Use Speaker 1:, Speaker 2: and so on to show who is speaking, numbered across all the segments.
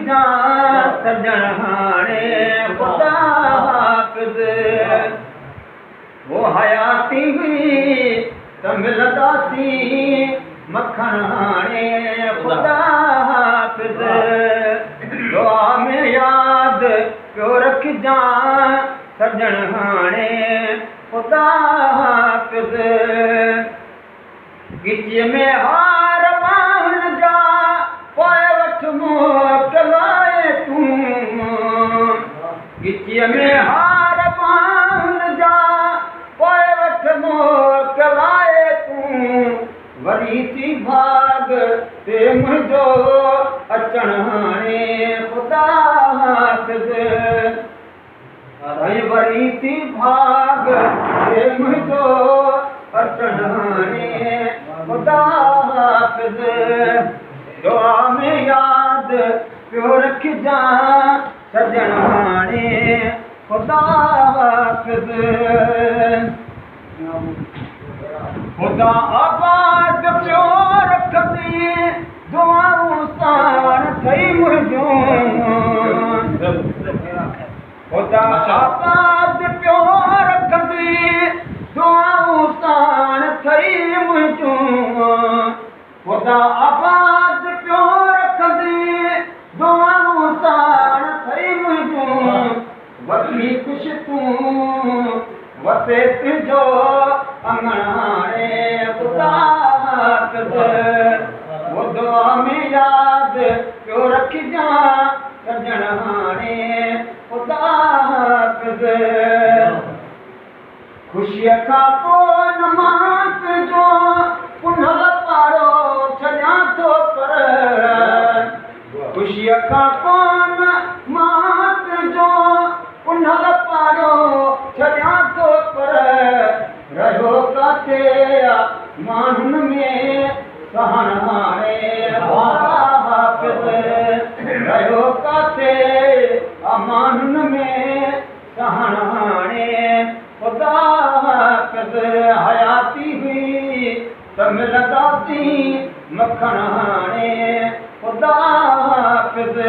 Speaker 1: जा सजण हाणे खुदा हाफ़िज़ वो हयाती हुई त मिलंदासीं मखण हाणे खुदा हाफ़िज़ दुआ में यादि पियो रखिजां सजण हाणे खुदा हाफ़िज़ गिचीअ में हार पाउन जा पोइ वठ मोकिलाए तूं गिचीअ में हार पाउन जा पोइ वठ मोकिलाए तूं वरी थी भाग ते मुंहिंजो अचण हाणे खुदा हाफ़िज़ वरी थी भाग ते मुंहिंजो अचण हाणे खुदा हाफ़िज़ दुआ में यादि पियो रखिजां सजण हाणे खुदा हाफ़िज़ खुदा आबाद पियो रखंदी दुआऊं साण थई मुंहिंजूं खुदा आबाद पियो रखंदी दुआऊं साण थई मुंहिंजूं खुदा आबाद पियो रखंदी दुआऊं साण थई मुंहिंजूं वठी कुझु तूं वसे तुंहिंजो अङण हाणे खुदा हाफ़िज़ वो दुआ में यादि पियो रखिजां सजण हाणे खुदा हाफ़िज़ ख़ुशीअ खां पोइ नमाज़ जो पुनल पाड़ो छॾियां थो पर ख़ुशीअ खां पोइ नमाज़ जो पुनल पाड़ो छॾियां थो पर रहियो काथे माण्हुनि में सहण हाणे खुदा हाफ़िज़ रहियो काथे माण्हुनि में सहण हाणे खुदा हाफ़िज़ हयाती हुई त मिलंदासीं मखण हाणे खुदा हाफ़िज़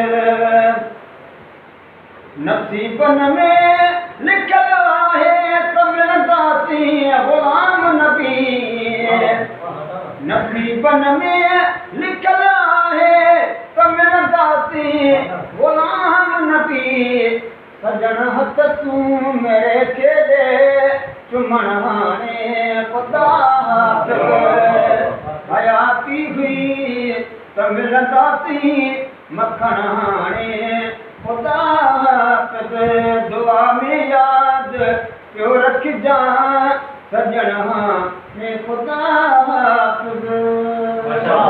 Speaker 1: नसीबनि में लिखियल आहे त मिलंदासीं ग़ुलाम नबी नसीबनि में लिखियल आहे त मिलंदासीं ग़ुलाम नबी सजण हथ तूं मेरे खे ॾे चुमण हाणे खुदा हाफ़िज़ हयाती हुई त मिलंदासीं मखण हाणे खुदा हाफ़िज़ दुआ में यादि पियो रखिजां सजण हाणे खुदा हाफ़िज़